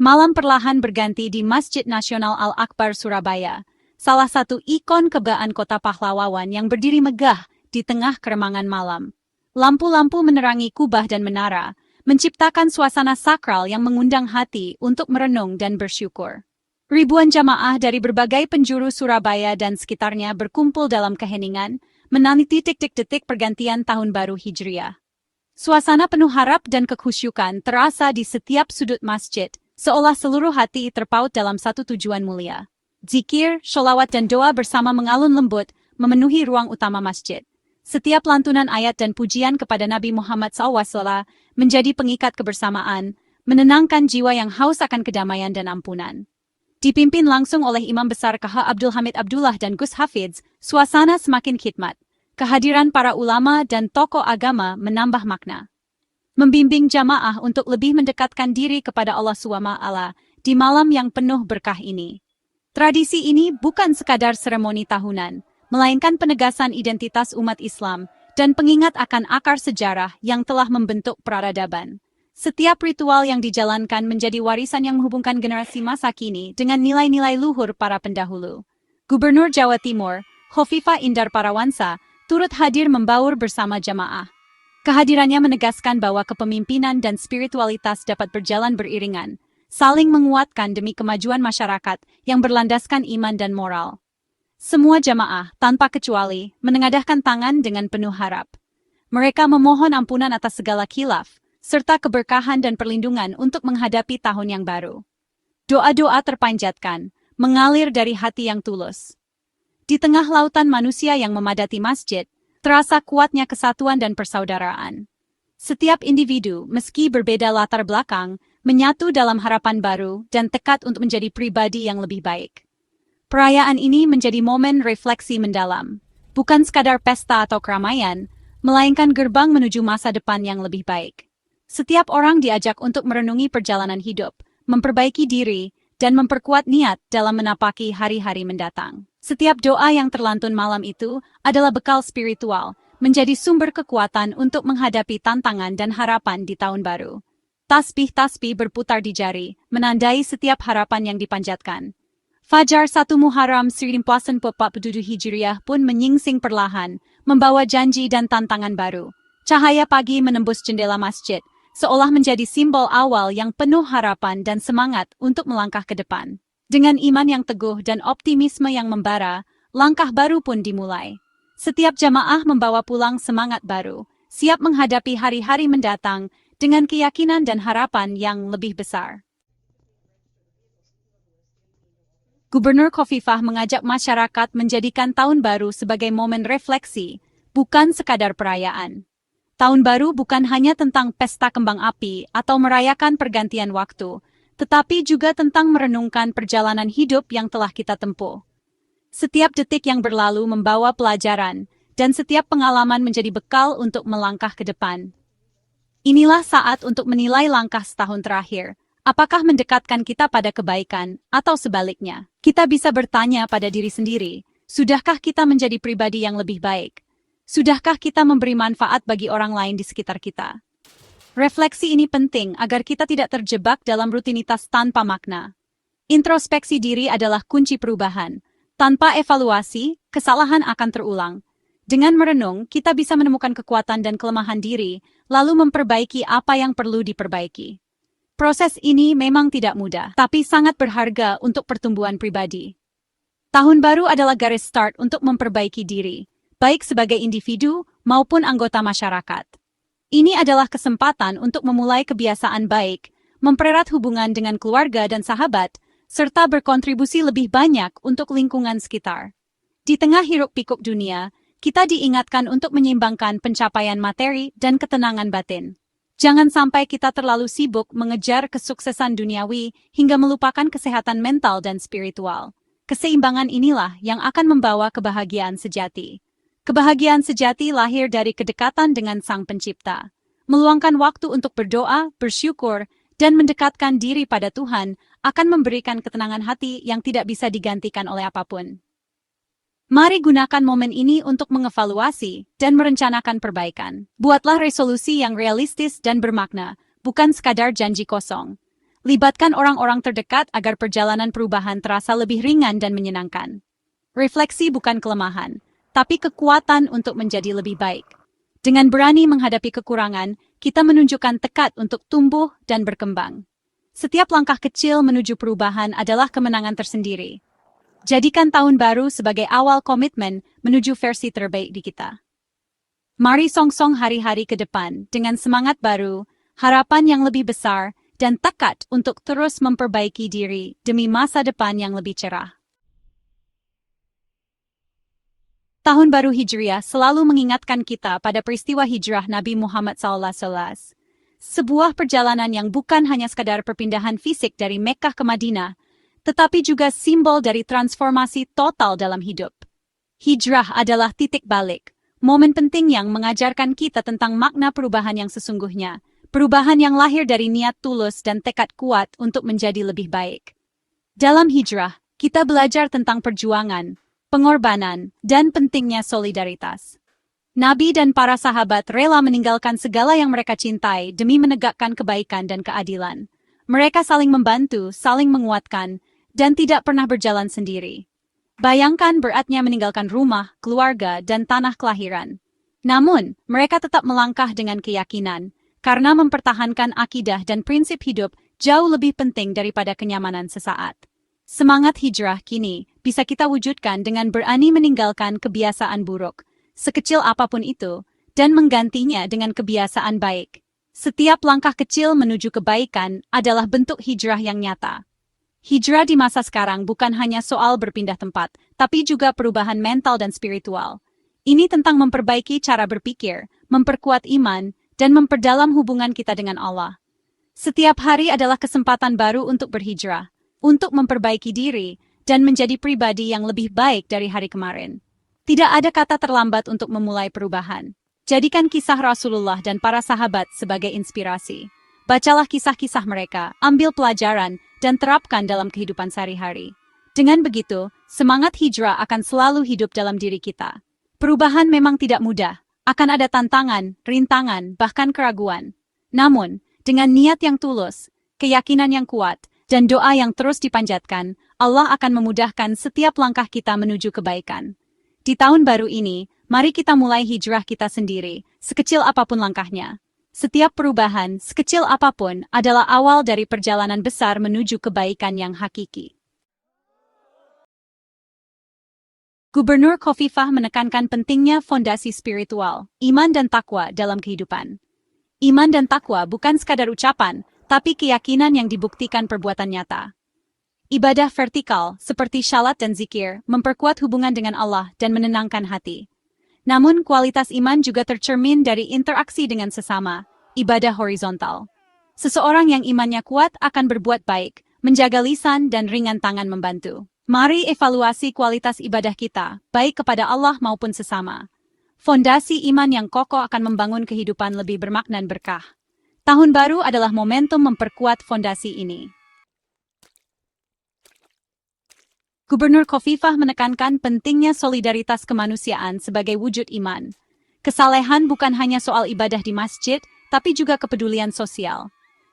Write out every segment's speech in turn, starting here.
Malam perlahan berganti di Masjid Nasional Al-Akbar Surabaya, salah satu ikon kebanggaan kota pahlawan yang berdiri megah di tengah keremangan malam. Lampu-lampu menerangi kubah dan menara, menciptakan suasana sakral yang mengundang hati untuk merenung dan bersyukur. Ribuan jamaah dari berbagai penjuru Surabaya dan sekitarnya berkumpul dalam keheningan, menanti detik-detik pergantian Tahun Baru Hijriah. Suasana penuh harap dan kekhusyukan terasa di setiap sudut masjid, seolah seluruh hati terpaut dalam satu tujuan mulia. Zikir, sholawat dan doa bersama mengalun lembut, memenuhi ruang utama masjid. Setiap lantunan ayat dan pujian kepada Nabi Muhammad SAW menjadi pengikat kebersamaan, menenangkan jiwa yang haus akan kedamaian dan ampunan. Dipimpin langsung oleh Imam Besar KH Abdul Hamid Abdullah dan Gus Hafidz, suasana semakin khidmat. Kehadiran para ulama dan tokoh agama menambah makna. Membimbing jamaah untuk lebih mendekatkan diri kepada Allah SWT di malam yang penuh berkah ini. Tradisi ini bukan sekadar seremoni tahunan, melainkan penegasan identitas umat Islam dan pengingat akan akar sejarah yang telah membentuk peradaban. Setiap ritual yang dijalankan menjadi warisan yang menghubungkan generasi masa kini dengan nilai-nilai luhur para pendahulu. Gubernur Jawa Timur, Khofifah Indar Parawansa, turut hadir membaur bersama jamaah. Kehadirannya menegaskan bahwa kepemimpinan dan spiritualitas dapat berjalan beriringan, saling menguatkan demi kemajuan masyarakat yang berlandaskan iman dan moral. Semua jamaah, tanpa kecuali, menengadahkan tangan dengan penuh harap. Mereka memohon ampunan atas segala khilaf, serta keberkahan dan perlindungan untuk menghadapi tahun yang baru. Doa-doa terpanjatkan, mengalir dari hati yang tulus. Di tengah lautan manusia yang memadati masjid, terasa kuatnya kesatuan dan persaudaraan. Setiap individu, meski berbeda latar belakang, menyatu dalam harapan baru dan tekad untuk menjadi pribadi yang lebih baik. Perayaan ini menjadi momen refleksi mendalam, bukan sekadar pesta atau keramaian, melainkan gerbang menuju masa depan yang lebih baik. Setiap orang diajak untuk merenungi perjalanan hidup, memperbaiki diri, dan memperkuat niat dalam menapaki hari-hari mendatang. Setiap doa yang terlantun malam itu adalah bekal spiritual, menjadi sumber kekuatan untuk menghadapi tantangan dan harapan di tahun baru. Tasbih-tasbih berputar di jari, menandai setiap harapan yang dipanjatkan. Fajar 1 Muharram 1447 Hijriah pun menyingsing perlahan, membawa janji dan tantangan baru. Cahaya pagi menembus jendela masjid, seolah menjadi simbol awal yang penuh harapan dan semangat untuk melangkah ke depan. Dengan iman yang teguh dan optimisme yang membara, langkah baru pun dimulai. Setiap jamaah membawa pulang semangat baru, siap menghadapi hari-hari mendatang dengan keyakinan dan harapan yang lebih besar. Gubernur Khofifah mengajak masyarakat menjadikan tahun baru sebagai momen refleksi, bukan sekadar perayaan. Tahun baru bukan hanya tentang pesta kembang api atau merayakan pergantian waktu, tetapi juga tentang merenungkan perjalanan hidup yang telah kita tempuh. Setiap detik yang berlalu membawa pelajaran, dan setiap pengalaman menjadi bekal untuk melangkah ke depan. Inilah saat untuk menilai langkah setahun terakhir. Apakah mendekatkan kita pada kebaikan, atau sebaliknya? Kita bisa bertanya pada diri sendiri, sudahkah kita menjadi pribadi yang lebih baik? Sudahkah kita memberi manfaat bagi orang lain di sekitar kita? Refleksi ini penting agar kita tidak terjebak dalam rutinitas tanpa makna. Introspeksi diri adalah kunci perubahan. Tanpa evaluasi, kesalahan akan terulang. Dengan merenung, kita bisa menemukan kekuatan dan kelemahan diri, lalu memperbaiki apa yang perlu diperbaiki. Proses ini memang tidak mudah, tapi sangat berharga untuk pertumbuhan pribadi. Tahun baru adalah garis start untuk memperbaiki diri, baik sebagai individu maupun anggota masyarakat. Ini adalah kesempatan untuk memulai kebiasaan baik, mempererat hubungan dengan keluarga dan sahabat, serta berkontribusi lebih banyak untuk lingkungan sekitar. Di tengah hiruk-pikuk dunia, kita diingatkan untuk menyeimbangkan pencapaian materi dan ketenangan batin. Jangan sampai kita terlalu sibuk mengejar kesuksesan duniawi hingga melupakan kesehatan mental dan spiritual. Keseimbangan inilah yang akan membawa kebahagiaan sejati. Kebahagiaan sejati lahir dari kedekatan dengan Sang Pencipta. Meluangkan waktu untuk berdoa, bersyukur, dan mendekatkan diri pada Tuhan akan memberikan ketenangan hati yang tidak bisa digantikan oleh apapun. Mari gunakan momen ini untuk mengevaluasi dan merencanakan perbaikan. Buatlah resolusi yang realistis dan bermakna, bukan sekadar janji kosong. Libatkan orang-orang terdekat agar perjalanan perubahan terasa lebih ringan dan menyenangkan. Refleksi bukan kelemahan, tapi kekuatan untuk menjadi lebih baik. Dengan berani menghadapi kekurangan, kita menunjukkan tekad untuk tumbuh dan berkembang. Setiap langkah kecil menuju perubahan adalah kemenangan tersendiri. Jadikan tahun baru sebagai awal komitmen menuju versi terbaik di kita. Mari songsong hari-hari ke depan dengan semangat baru, harapan yang lebih besar, dan tekad untuk terus memperbaiki diri demi masa depan yang lebih cerah. Tahun baru Hijriah selalu mengingatkan kita pada peristiwa hijrah Nabi Muhammad SAW. Sebuah perjalanan yang bukan hanya sekadar perpindahan fisik dari Mekkah ke Madinah, tetapi juga simbol dari transformasi total dalam hidup. Hijrah adalah titik balik, momen penting yang mengajarkan kita tentang makna perubahan yang sesungguhnya, perubahan yang lahir dari niat tulus dan tekad kuat untuk menjadi lebih baik. Dalam hijrah, kita belajar tentang perjuangan, pengorbanan, dan pentingnya solidaritas. Nabi dan para sahabat rela meninggalkan segala yang mereka cintai demi menegakkan kebaikan dan keadilan. Mereka saling membantu, saling menguatkan, dan tidak pernah berjalan sendiri. Bayangkan beratnya meninggalkan rumah, keluarga, dan tanah kelahiran. Namun, mereka tetap melangkah dengan keyakinan, karena mempertahankan akidah dan prinsip hidup jauh lebih penting daripada kenyamanan sesaat. Semangat hijrah kini bisa kita wujudkan dengan berani meninggalkan kebiasaan buruk, sekecil apapun itu, dan menggantinya dengan kebiasaan baik. Setiap langkah kecil menuju kebaikan adalah bentuk hijrah yang nyata. Hijrah di masa sekarang bukan hanya soal berpindah tempat, tapi juga perubahan mental dan spiritual. Ini tentang memperbaiki cara berpikir, memperkuat iman, dan memperdalam hubungan kita dengan Allah. Setiap hari adalah kesempatan baru untuk berhijrah, untuk memperbaiki diri, dan menjadi pribadi yang lebih baik dari hari kemarin. Tidak ada kata terlambat untuk memulai perubahan. Jadikan kisah Rasulullah dan para sahabat sebagai inspirasi. Bacalah kisah-kisah mereka, ambil pelajaran, dan terapkan dalam kehidupan sehari-hari. Dengan begitu, semangat hijrah akan selalu hidup dalam diri kita. Perubahan memang tidak mudah, akan ada tantangan, rintangan, bahkan keraguan. Namun, dengan niat yang tulus, keyakinan yang kuat, dan doa yang terus dipanjatkan, Allah akan memudahkan setiap langkah kita menuju kebaikan. Di tahun baru ini, mari kita mulai hijrah kita sendiri, sekecil apapun langkahnya. Setiap perubahan, sekecil apapun, adalah awal dari perjalanan besar menuju kebaikan yang hakiki. Gubernur Khofifah menekankan pentingnya fondasi spiritual, iman dan takwa dalam kehidupan. Iman dan takwa bukan sekadar ucapan, tapi keyakinan yang dibuktikan perbuatan nyata. Ibadah vertikal, seperti syalat dan zikir, memperkuat hubungan dengan Allah dan menenangkan hati. Namun kualitas iman juga tercermin dari interaksi dengan sesama, ibadah horizontal. Seseorang yang imannya kuat akan berbuat baik, menjaga lisan dan ringan tangan membantu. Mari evaluasi kualitas ibadah kita, baik kepada Allah maupun sesama. Fondasi iman yang kokoh akan membangun kehidupan lebih bermakna dan berkah. Tahun baru adalah momentum memperkuat fondasi ini. Gubernur Khofifah menekankan pentingnya solidaritas kemanusiaan sebagai wujud iman. Kesalehan bukan hanya soal ibadah di masjid, tapi juga kepedulian sosial.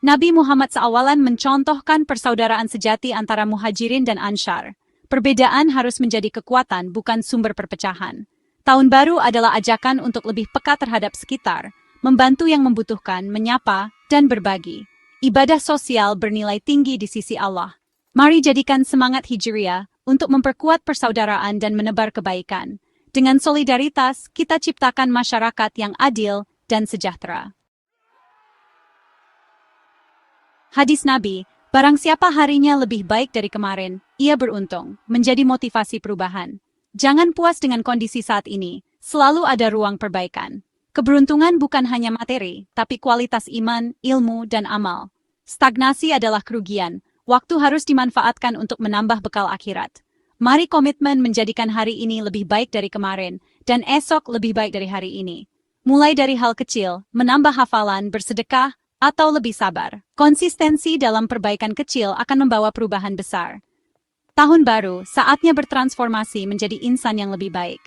Nabi Muhammad SAW mencontohkan persaudaraan sejati antara muhajirin dan ansar. Perbedaan harus menjadi kekuatan, bukan sumber perpecahan. Tahun baru adalah ajakan untuk lebih peka terhadap sekitar, membantu yang membutuhkan, menyapa, dan berbagi. Ibadah sosial bernilai tinggi di sisi Allah. Mari jadikan semangat hijriah untuk memperkuat persaudaraan dan menebar kebaikan. Dengan solidaritas, kita ciptakan masyarakat yang adil dan sejahtera. Hadis Nabi, barang siapa harinya lebih baik dari kemarin, ia beruntung, menjadi motivasi perubahan. Jangan puas dengan kondisi saat ini, selalu ada ruang perbaikan. Keberuntungan bukan hanya materi, tapi kualitas iman, ilmu, dan amal. Stagnasi adalah kerugian. Waktu harus dimanfaatkan untuk menambah bekal akhirat. Mari komitmen menjadikan hari ini lebih baik dari kemarin, dan esok lebih baik dari hari ini. Mulai dari hal kecil, menambah hafalan, bersedekah, atau lebih sabar. Konsistensi dalam perbaikan kecil akan membawa perubahan besar. Tahun baru, saatnya bertransformasi menjadi insan yang lebih baik.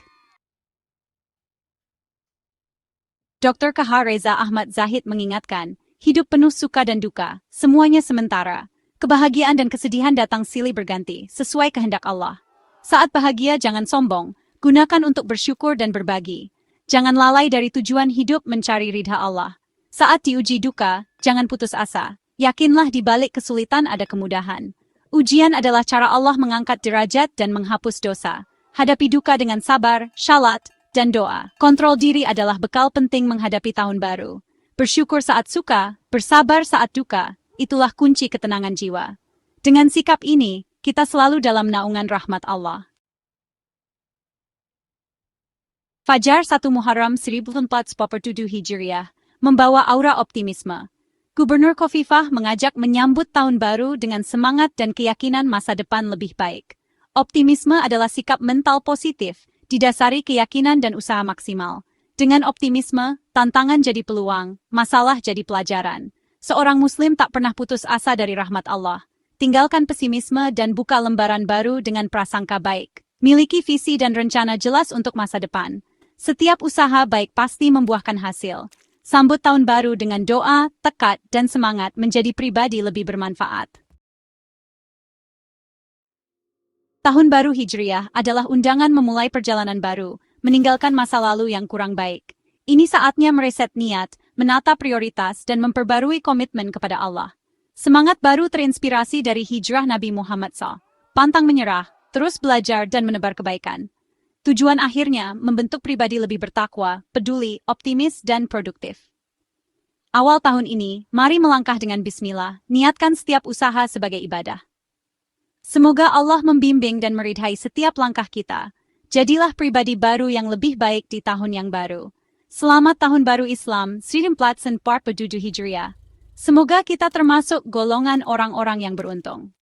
Dr. K.H. Reza Ahmad Zahid mengingatkan, hidup penuh suka dan duka, semuanya sementara. Kebahagiaan dan kesedihan datang silih berganti, sesuai kehendak Allah. Saat bahagia jangan sombong, gunakan untuk bersyukur dan berbagi. Jangan lalai dari tujuan hidup mencari ridha Allah. Saat diuji duka, jangan putus asa. Yakinlah di balik kesulitan ada kemudahan. Ujian adalah cara Allah mengangkat derajat dan menghapus dosa. Hadapi duka dengan sabar, syalat, dan doa. Kontrol diri adalah bekal penting menghadapi tahun baru. Bersyukur saat suka, bersabar saat duka, itulah kunci ketenangan jiwa. Dengan sikap ini, kita selalu dalam naungan rahmat Allah. Fajar 1 Muharram 1447 Hijriah membawa aura optimisme. Gubernur Khofifah mengajak menyambut tahun baru dengan semangat dan keyakinan masa depan lebih baik. Optimisme adalah sikap mental positif, didasari keyakinan dan usaha maksimal. Dengan optimisme, tantangan jadi peluang, masalah jadi pelajaran. Seorang Muslim tak pernah putus asa dari rahmat Allah. Tinggalkan pesimisme dan buka lembaran baru dengan prasangka baik. Miliki visi dan rencana jelas untuk masa depan. Setiap usaha baik pasti membuahkan hasil. Sambut tahun baru dengan doa, tekad, dan semangat menjadi pribadi lebih bermanfaat. Tahun baru Hijriah adalah undangan memulai perjalanan baru, meninggalkan masa lalu yang kurang baik. Ini saatnya mereset niat, menata prioritas, dan memperbarui komitmen kepada Allah. Semangat baru terinspirasi dari hijrah Nabi Muhammad SAW. Pantang menyerah, terus belajar dan menebar kebaikan. Tujuan akhirnya membentuk pribadi lebih bertakwa, peduli, optimis, dan produktif. Awal tahun ini, mari melangkah dengan bismillah, niatkan setiap usaha sebagai ibadah. Semoga Allah membimbing dan meridhai setiap langkah kita. Jadilah pribadi baru yang lebih baik di tahun yang baru. Selamat Tahun Baru Islam 1447 Hijriah. Semoga kita termasuk golongan orang-orang yang beruntung.